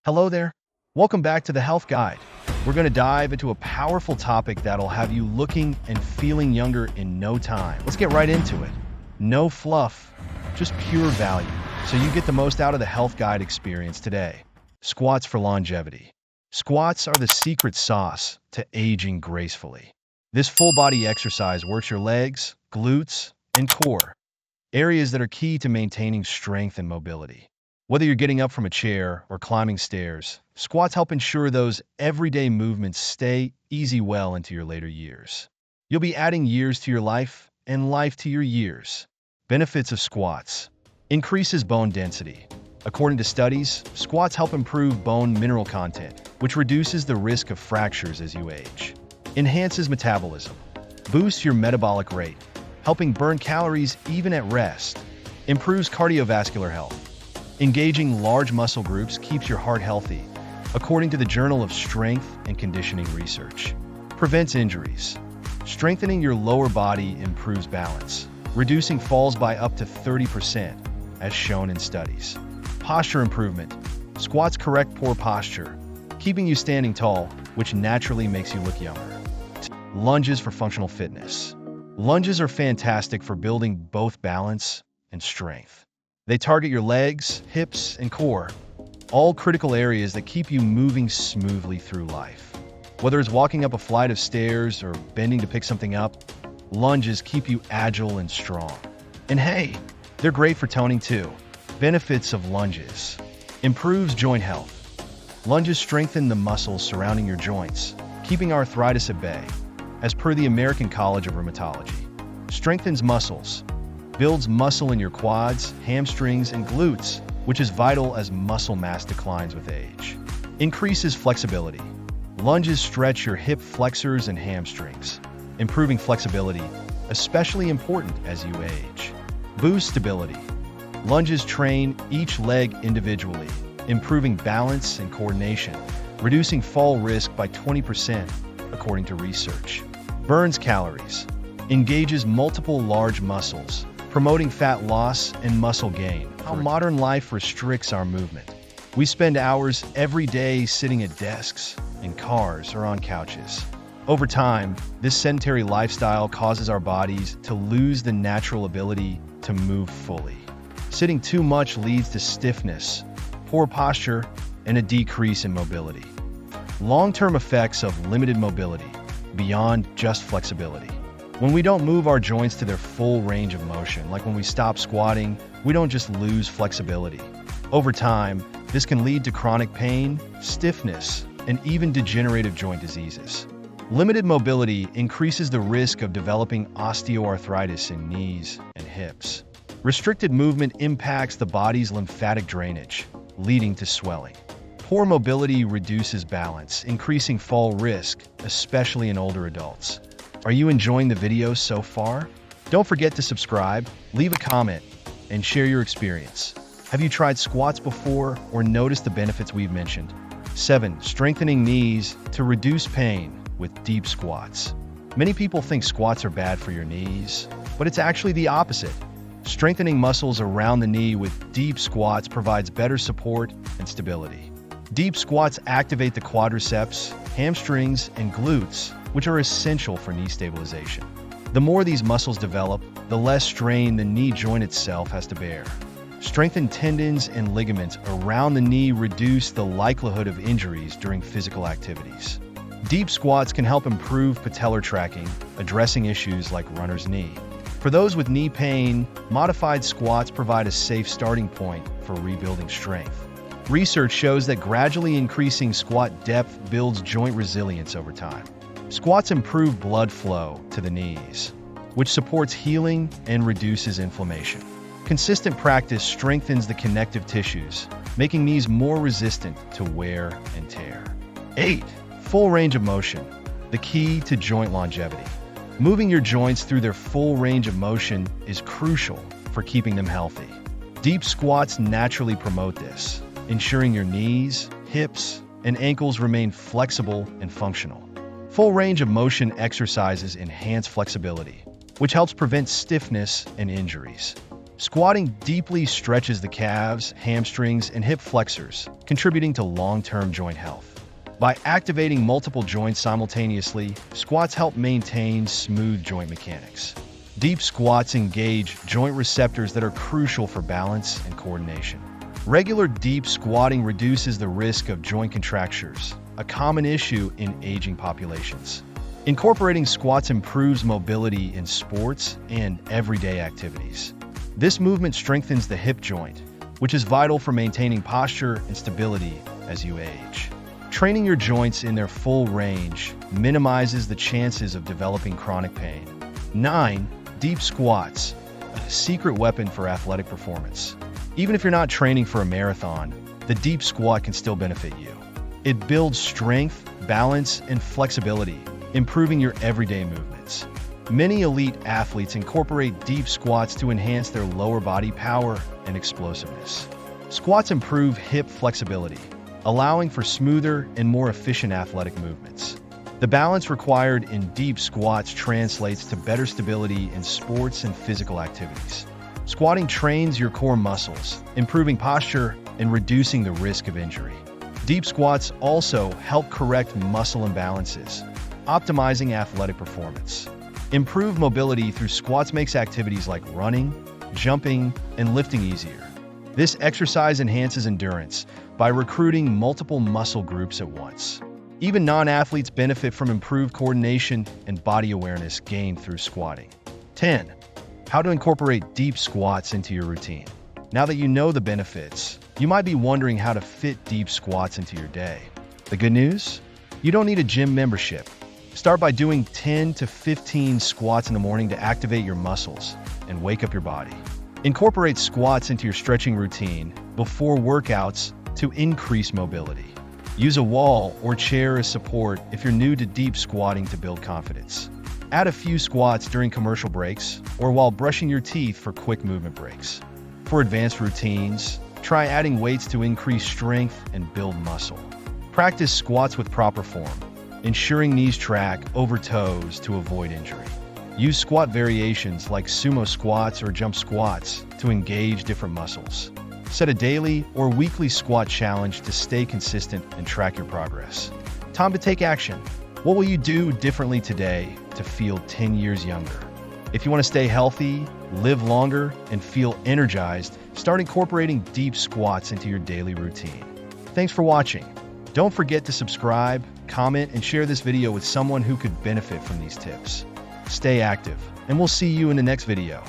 Hello there. Welcome back to the Health Guide. We're going to dive into a powerful topic that'll have you looking and feeling younger in no time. Let's get right into it. No fluff, just pure value, so you get the most out of the Health Guide experience today. Squats for longevity. Squats are the secret sauce to aging gracefully. This full-body exercise works your legs, glutes, and core, areas that are key to maintaining strength and mobility. Whether you're getting up from a chair or climbing stairs, squats help ensure those everyday movements stay easy well into your later years. You'll be adding years to your life and life to your years. Benefits of squats. Increases bone density. According to studies, squats help improve bone mineral content, which reduces the risk of fractures as you age. Enhances metabolism. Boosts your metabolic rate, helping burn calories even at rest. Improves cardiovascular health. Engaging large muscle groups keeps your heart healthy, according to the Journal of Strength and Conditioning Research. Prevents injuries. Strengthening your lower body improves balance, reducing falls by up to 30%, as shown in studies. Posture improvement. Squats correct poor posture, keeping you standing tall, which naturally makes you look younger. Lunges for functional fitness. Lunges are fantastic for building both balance and strength. They target your legs, hips, and core, all critical areas that keep you moving smoothly through life. Whether it's walking up a flight of stairs or bending to pick something up, lunges keep you agile and strong. And hey, they're great for toning too. Benefits of lunges. Improves joint health. Lunges strengthen the muscles surrounding your joints, keeping arthritis at bay, as per the American College of Rheumatology. Strengthens muscles. Builds muscle in your quads, hamstrings, and glutes, which is vital as muscle mass declines with age. Increases flexibility. Lunges stretch your hip flexors and hamstrings, improving flexibility, especially important as you age. Boosts stability. Lunges train each leg individually, improving balance and coordination, reducing fall risk by 20%, according to research. Burns calories. Engages multiple large muscles, promoting fat loss and muscle gain. How modern life restricts our movement. We spend hours every day sitting at desks, in cars, or on couches. Over time, this sedentary lifestyle causes our bodies to lose the natural ability to move fully. Sitting too much leads to stiffness, poor posture, and a decrease in mobility. Long-term effects of limited mobility, beyond just flexibility. When we don't move our joints to their full range of motion, like when we stop squatting, we don't just lose flexibility. Over time, this can lead to chronic pain, stiffness, and even degenerative joint diseases. Limited mobility increases the risk of developing osteoarthritis in knees and hips. Restricted movement impacts the body's lymphatic drainage, leading to swelling. Poor mobility reduces balance, increasing fall risk, especially in older adults. Are you enjoying the video so far? Don't forget to subscribe, leave a comment, and share your experience. Have you tried squats before or noticed the benefits we've mentioned? 7. Strengthening knees to reduce pain with deep squats. Many people think squats are bad for your knees, but it's actually the opposite. Strengthening muscles around the knee with deep squats provides better support and stability. Deep squats activate the quadriceps, hamstrings, and glutes, which are essential for knee stabilization. The more these muscles develop, the less strain the knee joint itself has to bear. Strengthened tendons and ligaments around the knee reduce the likelihood of injuries during physical activities. Deep squats can help improve patellar tracking, addressing issues like runner's knee. For those with knee pain, modified squats provide a safe starting point for rebuilding strength. Research shows that gradually increasing squat depth builds joint resilience over time. Squats improve blood flow to the knees, which supports healing and reduces inflammation. Consistent practice strengthens the connective tissues, making knees more resistant to wear and tear. 8. Full range of motion, the key to joint longevity. Moving your joints through their full range of motion is crucial for keeping them healthy. Deep squats naturally promote this, ensuring your knees, hips, and ankles remain flexible and functional. Full range of motion exercises enhance flexibility, which helps prevent stiffness and injuries. Squatting deeply stretches the calves, hamstrings, and hip flexors, contributing to long-term joint health. By activating multiple joints simultaneously, squats help maintain smooth joint mechanics. Deep squats engage joint receptors that are crucial for balance and coordination. Regular deep squatting reduces the risk of joint contractures, a common issue in aging populations. Incorporating squats improves mobility in sports and everyday activities. This movement strengthens the hip joint, which is vital for maintaining posture and stability as you age. Training your joints in their full range minimizes the chances of developing chronic pain. 9. Deep squats, a secret weapon for athletic performance. Even if you're not training for a marathon, the deep squat can still benefit you. It builds strength, balance, and flexibility, improving your everyday movements. Many elite athletes incorporate deep squats to enhance their lower body power and explosiveness. Squats improve hip flexibility, allowing for smoother and more efficient athletic movements. The balance required in deep squats translates to better stability in sports and physical activities. Squatting trains your core muscles, improving posture and reducing the risk of injury. Deep squats also help correct muscle imbalances, optimizing athletic performance. Improved mobility through squats makes activities like running, jumping, and lifting easier. This exercise enhances endurance by recruiting multiple muscle groups at once. Even non-athletes benefit from improved coordination and body awareness gained through squatting. 10. How to incorporate deep squats into your routine. Now that you know the benefits, you might be wondering how to fit deep squats into your day. The good news? You don't need a gym membership. Start by doing 10 to 15 squats in the morning to activate your muscles and wake up your body. Incorporate squats into your stretching routine before workouts to increase mobility. Use a wall or chair as support if you're new to deep squatting to build confidence. Add a few squats during commercial breaks or while brushing your teeth for quick movement breaks. For advanced routines, try adding weights to increase strength and build muscle. Practice squats with proper form, ensuring knees track over toes to avoid injury. Use squat variations like sumo squats or jump squats to engage different muscles. Set a daily or weekly squat challenge to stay consistent and track your progress. Time to take action. What will you do differently today to feel 10 years younger? If you want to stay healthy, live longer, and feel energized, start incorporating deep squats into your daily routine. Thanks for watching. Don't forget to subscribe, comment, and share this video with someone who could benefit from these tips. Stay active, and we'll see you in the next video.